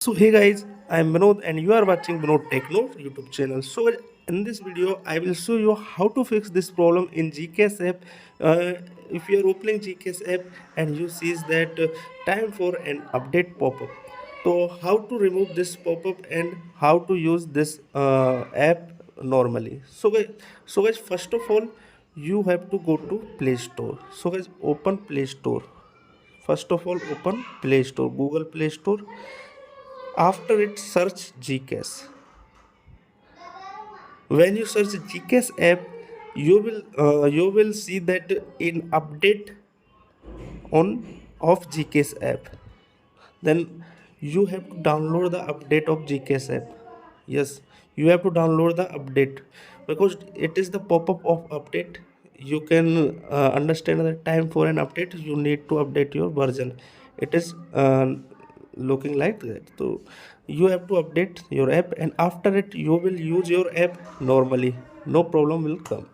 So hey guys, I am Vinod and you are watching Vinod Techno YouTube channel. So in this video, I will show you how to fix this problem in GKS app. If you are opening GKS app and you sees that time for an update pop-up. So how to remove this pop-up and how to use this app normally. So guys, first of all, you have to go to Play Store. So guys, open Play Store. First of all, open Play Store, Google Play Store. After it, search GCase. When you search GCase app, you will see that in update on of GCase app. Then you have to download the update of GCase app. Yes, you have to download the update because it is the pop-up of update. You can understand the time for an update. You need to update your version. It is looking like that. So you have to update your app, and after it, you will use your app normally. No problem will come.